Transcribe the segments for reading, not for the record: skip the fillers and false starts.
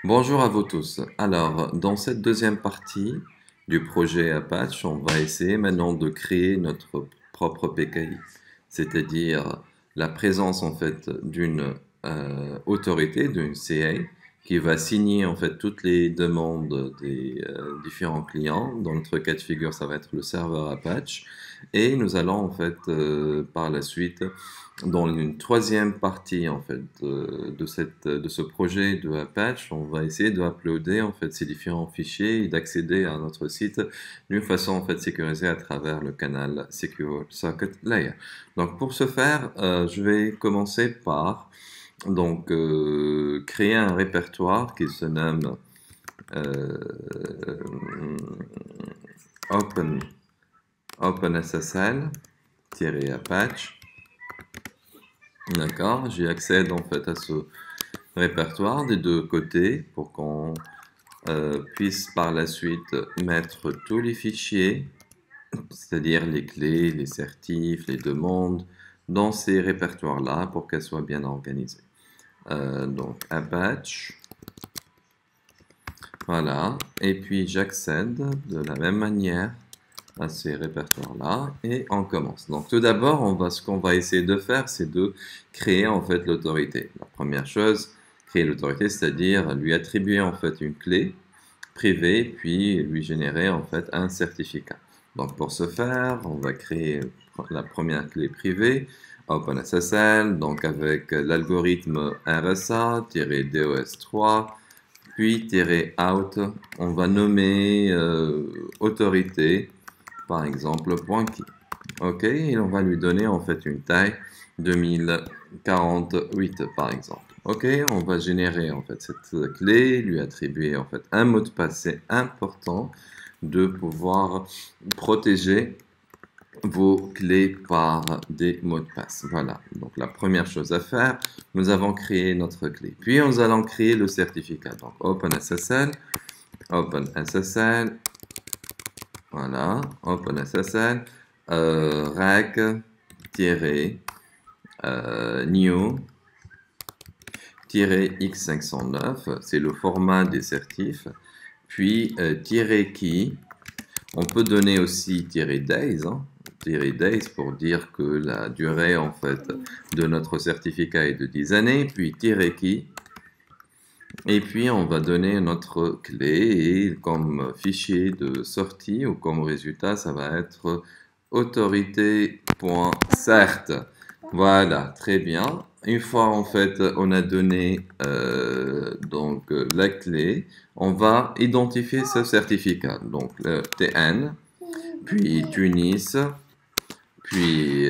Bonjour à vous tous. Alors, dans cette deuxième partie du projet Apache, on va essayer maintenant de créer notre propre PKI, c'est-à-dire la présence en fait d'une autorité, d'une CA, qui va signer en fait toutes les demandes des différents clients. Dans notre cas de figure, ça va être le serveur Apache, et nous allons en fait par la suite dans une troisième partie en fait de ce projet de Apache, on va essayer de uploader en fait ces différents fichiers et d'accéder à notre site d'une façon en fait sécurisée à travers le canal Secure Socket Layer. Donc pour ce faire, je vais commencer par créer un répertoire qui se nomme euh, Open OpenSSL-Apache. D'accord, j'y accède en fait à ce répertoire des deux côtés pour qu'on puisse par la suite mettre tous les fichiers, c'est-à-dire les clés, les certifs, les demandes, dans ces répertoires-là pour qu'elles soient bien organisées. Donc Apache, voilà, et puis j'accède de la même manière à ces répertoires-là et on commence. Donc tout d'abord, ce qu'on va essayer de faire, c'est de créer en fait l'autorité. La première chose, créer l'autorité, c'est-à-dire lui attribuer en fait une clé privée, puis lui générer en fait un certificat. Donc pour ce faire, on va créer la première clé privée, OpenSSL, donc avec l'algorithme RSA-DOS3, puis -out, on va nommer autorité, par exemple .key. OK, et on va lui donner en fait une taille 2048 par exemple. OK, on va générer en fait cette clé, lui attribuer en fait un mot de passe. C'est important de pouvoir protéger vos clés par des mots de passe. Voilà, donc la première chose à faire, nous avons créé notre clé. Puis nous allons créer le certificat. Donc OpenSSL, voilà, OpenSSL, rec-new x509, c'est le format des certifs, puis -key, on peut donner aussi -days, -days pour dire que la durée en fait de notre certificat est de 10 années, puis -key, et puis on va donner notre clé et comme fichier de sortie ou comme résultat, ça va être autorité.cert. Voilà, très bien. Une fois en fait on a donné la clé, on va identifier ce certificat. Donc le TN, puis Tunis, puis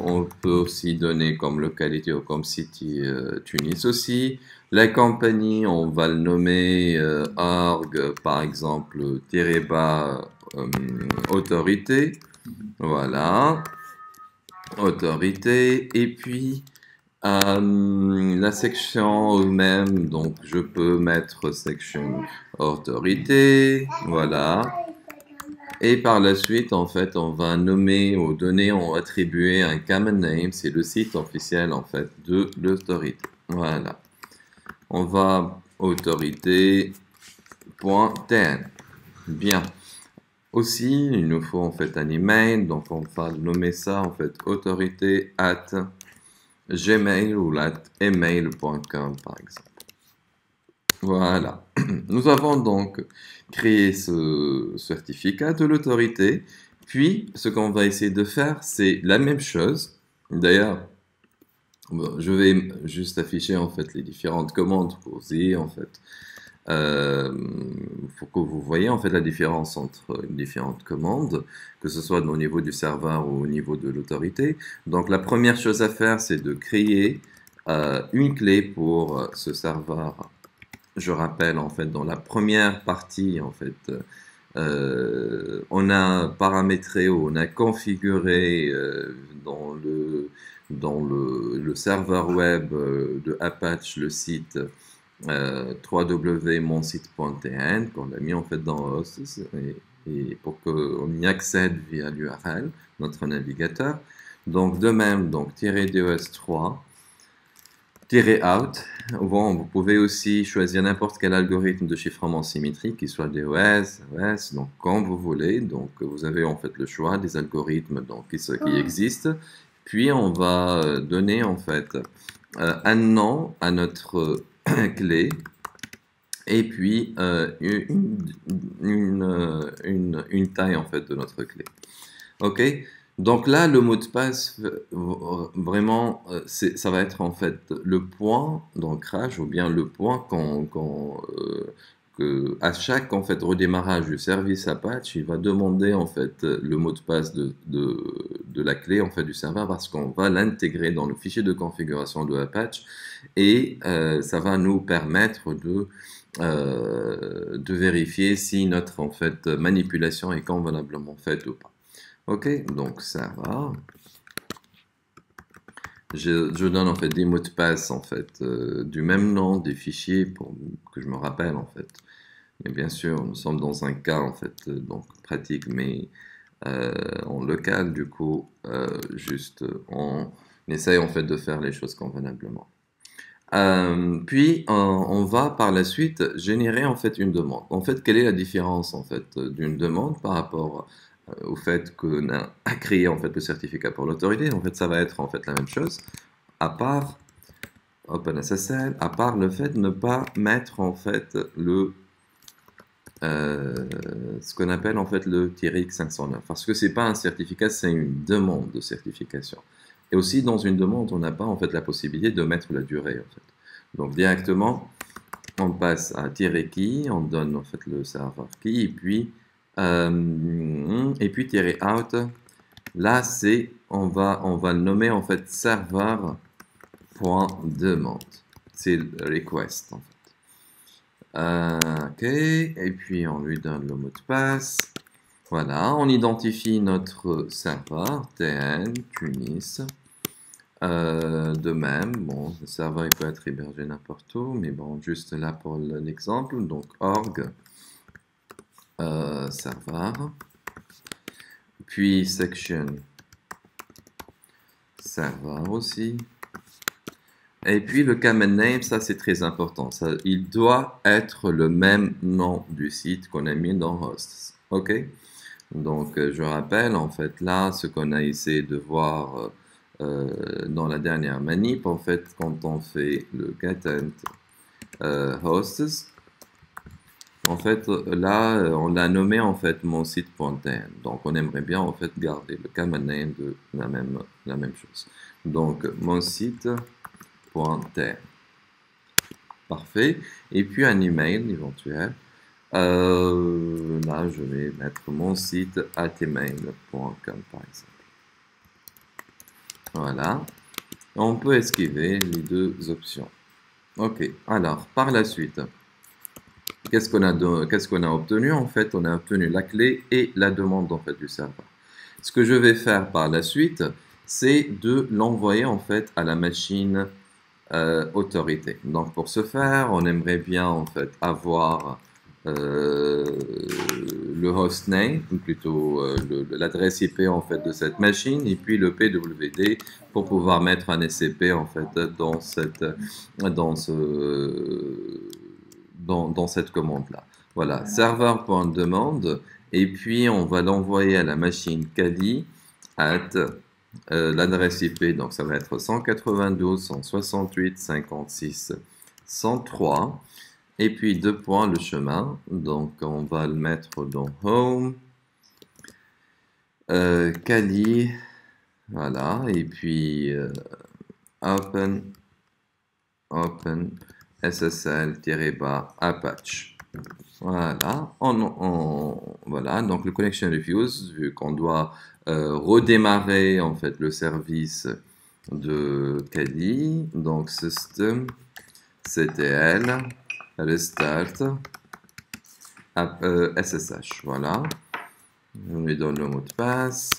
on peut aussi donner comme localité ou comme city Tunis aussi. La compagnie, on va le nommer org, par exemple, -bas autorité. Voilà, autorité. Et puis la section même, donc je peux mettre section autorité. Voilà. Et par la suite, en fait, on va nommer aux données, on va attribuer un common name, c'est le site officiel, en fait, de l'autorité. Voilà. On va autorité.tn. Bien. Aussi, il nous faut, en fait, un email, donc on va nommer ça, en fait, autorité@gmail ou @email.com, par exemple. Voilà. Nous avons donc créé ce certificat de l'autorité. Puis, ce qu'on va essayer de faire, c'est la même chose. D'ailleurs, bon, je vais juste afficher en fait les différentes commandes pour vous en fait. Pour que vous voyez en fait la différence entre les différentes commandes, que ce soit au niveau du serveur ou au niveau de l'autorité. Donc, la première chose à faire, c'est de créer une clé pour ce serveur. Je rappelle en fait dans la première partie en fait on a paramétré ou on a configuré le serveur web de Apache le site www.monsite.tn qu'on a mis en fait dans host et pour qu'on y accède via l'URL notre navigateur. Donc de même donc -dos3 -out. Bon, vous pouvez aussi choisir n'importe quel algorithme de chiffrement symétrique, qu'il soit DOS, ES, donc quand vous voulez. Donc vous avez en fait le choix des algorithmes donc, qui existent. Puis on va donner en fait un nom à notre clé et puis une taille en fait de notre clé. Ok, donc là le mot de passe vraiment ça va être en fait le point d'ancrage ou bien le point à chaque en fait redémarrage du service Apache, il va demander en fait le mot de passe de la clé en fait du serveur parce qu'on va l'intégrer dans le fichier de configuration de Apache et ça va nous permettre de vérifier si notre en fait manipulation est convenablement faite ou pas. Ok, donc ça va. Je donne en fait des mots de passe en fait du même nom des fichiers pour que je me rappelle en fait. Mais bien sûr, nous sommes dans un cas en fait donc pratique, mais en local du coup, juste on essaye en fait de faire les choses convenablement. Puis on va par la suite générer en fait une demande. En fait, quelle est la différence en fait d'une demande par rapport au fait qu'on a créé en fait le certificat pour l'autorité? En fait, ça va être en fait la même chose, à part OpenSSL, à part le fait de ne pas mettre en fait ce qu'on appelle en fait le -X509, parce que c'est pas un certificat, c'est une demande de certification. Et aussi dans une demande, on n'a pas en fait la possibilité de mettre la durée en fait. Donc directement, on passe à -key, on donne en fait le serveur key, et puis -out. Là, on va le nommer en fait serveur.demande. C'est le request en fait. Ok, et puis on lui donne le mot de passe. Voilà, on identifie notre serveur, TN, Tunis. De même, bon, le serveur il peut être hébergé n'importe où, mais bon, juste là pour l'exemple, donc org, serveur, puis section, serveur aussi, et puis le command name, ça c'est très important, ça, il doit être le même nom du site qu'on a mis dans hosts, ok? Donc je rappelle, en fait, là, ce qu'on a essayé de voir dans la dernière manip, en fait, quand on fait le getEnt hosts, en fait, là, on a nommé en fait mon site.tn. Donc, on aimerait bien en fait garder le command name de la même chose. Donc, mon site.tn. Parfait. Et puis un email éventuel. Là, je vais mettre mon site @email.com par exemple. Voilà. On peut esquiver les deux options. Ok. Alors, par la suite, qu'est-ce qu'on a obtenu? En fait, on a obtenu la clé et la demande en fait du serveur. Ce que je vais faire par la suite, c'est de l'envoyer en fait à la machine autorité. Donc, pour ce faire, on aimerait bien en fait avoir le hostname, ou plutôt l'adresse IP en fait de cette machine, et puis le PWD pour pouvoir mettre un SCP en fait dans cette commande-là. Voilà, serveur.demande, et puis on va l'envoyer à la machine Kali at l'adresse IP, donc ça va être 192.168.56.103. Et puis deux points le chemin, donc on va le mettre dans Home, Kali, voilà, et puis Open SSL-Apache. Voilà, voilà, donc le connection refuse, vu qu'on doit redémarrer en fait le service de Kali, donc system ctl restart SSH, voilà, on lui donne le mot de passe,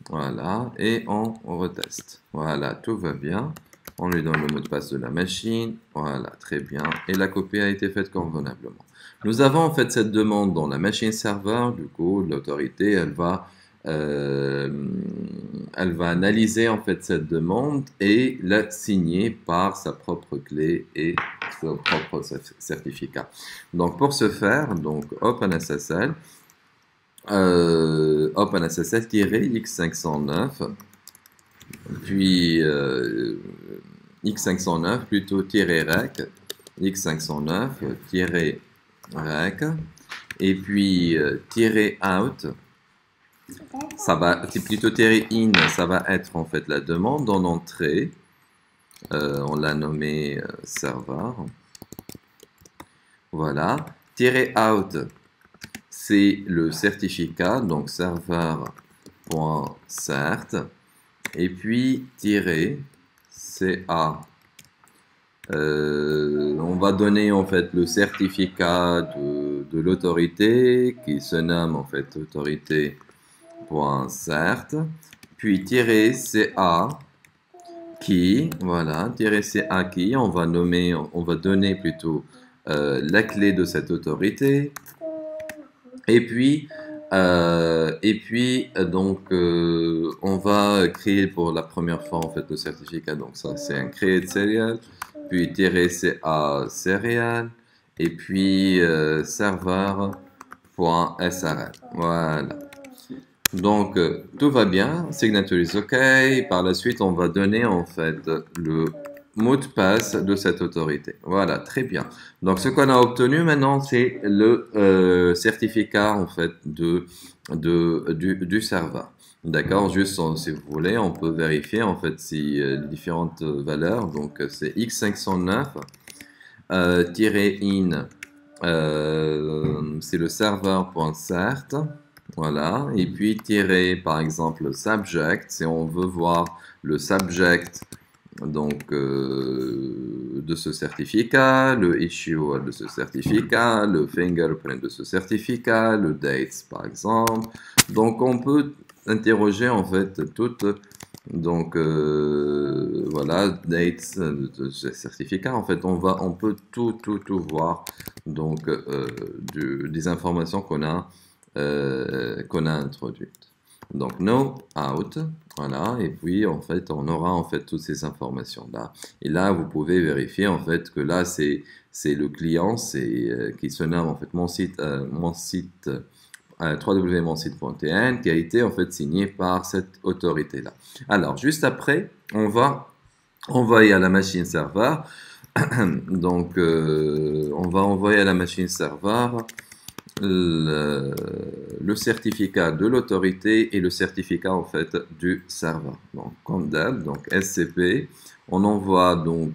voilà, et on reteste, voilà, tout va bien. On lui donne le mot de passe de la machine, voilà, très bien, et la copie a été faite convenablement. Nous avons en fait cette demande dans la machine serveur, du coup, l'autorité, elle va euh, elle va analyser en fait cette demande et la signer par sa propre clé et son propre certificat. Donc pour ce faire, donc OpenSSL, OpenSSL-X509, puis X509 plutôt -rec, X509-rec, et puis -out, ça va, c'est plutôt -in, ça va être en fait la demande en entrée, on l'a nommé serveur, voilà, -out, c'est le certificat, donc serveur.cert, et puis -ca, on va donner en fait le certificat de l'autorité qui se nomme en fait autorité.cert, puis -ca qui, voilà, -ca qui, on va donner plutôt la clé de cette autorité, et puis donc on va créer pour la première fois en fait le certificat, donc ça c'est un create serial, puis -ca serial, et puis server.srl, voilà. Donc tout va bien, signature is OK. Par la suite on va donner en fait le mot de passe de cette autorité. Voilà, très bien. Donc ce qu'on a obtenu maintenant, c'est le certificat en fait du serveur. D'accord, juste si vous voulez, on peut vérifier en fait si les différentes valeurs. Donc c'est X509 -in, c'est le serveur.cert. Voilà, et puis par exemple subject, si on veut voir le subject donc de ce certificat, le issue de ce certificat, le fingerprint de ce certificat, le dates par exemple. Donc on peut interroger en fait toutes, donc voilà, dates de ce certificat. En fait on peut tout voir, donc des informations qu'on a introduites. Donc no out, voilà, et puis en fait on aura en fait toutes ces informations là, et là vous pouvez vérifier en fait que là c'est le client, c'est qui se nomme en fait mon site www.monsite.tn, qui a été en fait signé par cette autorité là. Alors juste après on va envoyer à la machine serveur donc on va envoyer à la machine serveur le certificat de l'autorité et le certificat en fait du serveur. Donc comme d'hab, donc SCP, on envoie donc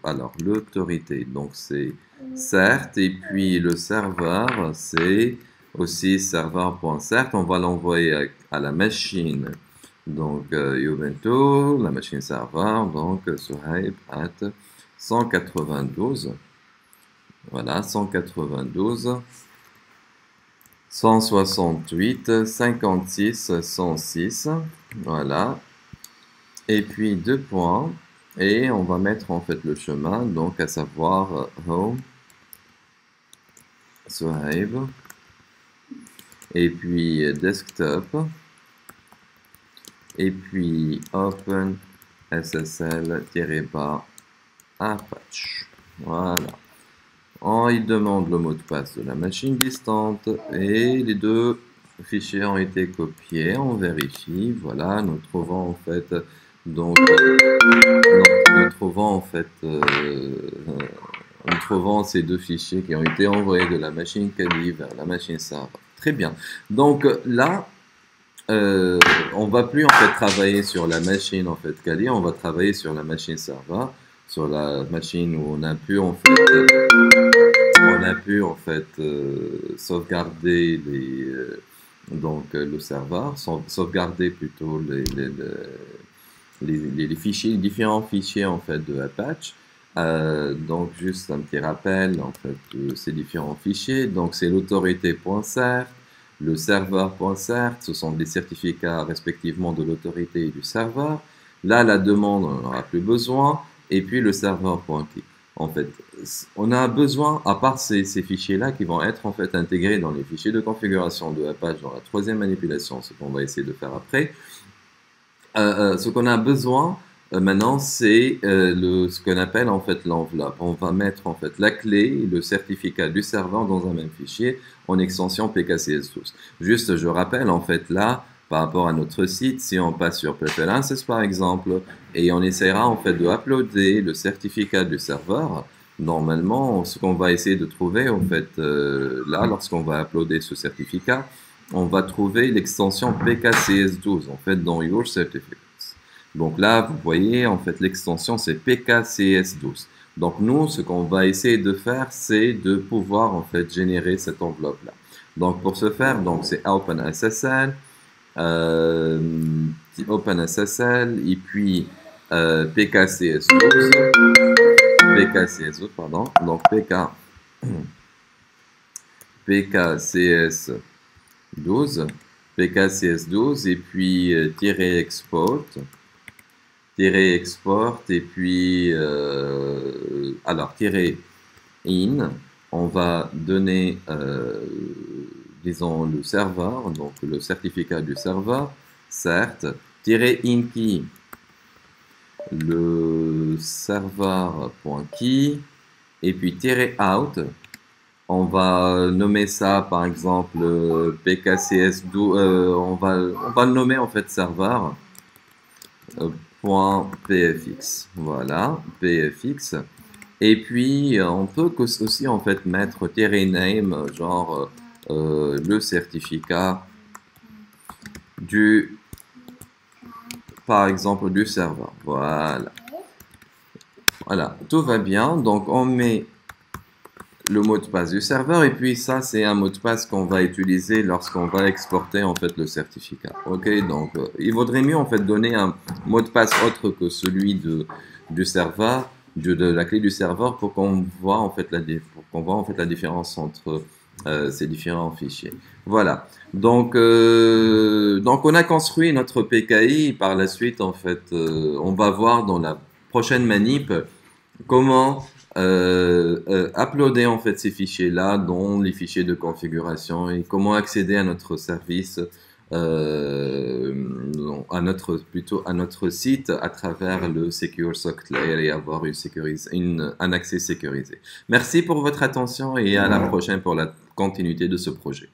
alors l'autorité, donc c'est cert, et puis le serveur c'est aussi serveur.cert. On va l'envoyer à la machine, donc Ubuntu, la machine serveur, donc Suhaib at 192, voilà, 192 168 56 106, voilà, et puis deux points, et on va mettre en fait le chemin, donc à savoir home Suhaib, et puis desktop, et puis open ssl-apache, voilà. Il demande le mot de passe de la machine distante et les deux fichiers ont été copiés. On vérifie. Voilà, nous trouvons en fait donc nous trouvons en fait nous trouvons ces deux fichiers qui ont été envoyés de la machine Kali vers la machine serveur. Très bien. Donc là, on va plus en fait travailler sur la machine en fait Kali, on va travailler sur la machine serveur, sur la machine où on a pu en fait sauvegarder donc le serveur, sauvegarder plutôt les fichiers, les différents fichiers en fait de Apache. Donc juste un petit rappel en fait de ces différents fichiers. Donc c'est l'autorité.cert, le serveur.cert, ce sont des certificats respectivement de l'autorité et du serveur. Là la demande on n'en aura plus besoin, et puis le serveur.key. En fait, on a besoin, à part ces fichiers-là qui vont être en fait intégrés dans les fichiers de configuration de Apache dans la troisième manipulation, ce qu'on va essayer de faire après, ce qu'on a besoin maintenant, c'est ce qu'on appelle en fait l'enveloppe. On va mettre en fait la clé et le certificat du serveur dans un même fichier en extension PKCS12. Juste, je rappelle en fait là, par rapport à notre site, si on passe sur Preferences par exemple, et on essaiera en fait de uploader le certificat du serveur, normalement, ce qu'on va essayer de trouver en fait là, lorsqu'on va uploader ce certificat, on va trouver l'extension PKCS12 en fait dans Your Certificates. Donc là, vous voyez, en fait, l'extension c'est PKCS12. Donc nous, ce qu'on va essayer de faire, c'est de pouvoir en fait générer cette enveloppe-là. Donc pour ce faire, donc c'est OpenSSL, euh, OpenSSL et puis PKCS12, PKCS12, pardon. Donc PKCS12, PKCS12 et puis export et puis alors in, on va donner disons le serveur, donc le certificat du serveur, certes, in key, le serveur.key et puis out. On va nommer ça par exemple PKCS12, on va le nommer en fait serveur .pfx, voilà, pfx. Et puis on peut aussi en fait mettre name, genre le certificat du, par exemple, du serveur. Voilà. Voilà, tout va bien. Donc on met le mot de passe du serveur et puis ça c'est un mot de passe qu'on va utiliser lorsqu'on va exporter en fait le certificat. Ok, donc il vaudrait mieux en fait donner un mot de passe autre que celui du serveur, de la clé du serveur pour qu'on voit en fait la différence entre ces différents fichiers. Voilà. Donc on a construit notre PKI. Par la suite en fait on va voir dans la prochaine manip comment uploader en fait ces fichiers-là, dont les fichiers de configuration et comment accéder à notre service, plutôt à notre site à travers le Secure SOC Layer et avoir un accès sécurisé. Merci pour votre attention et à la prochaine pour la continuité de ce projet.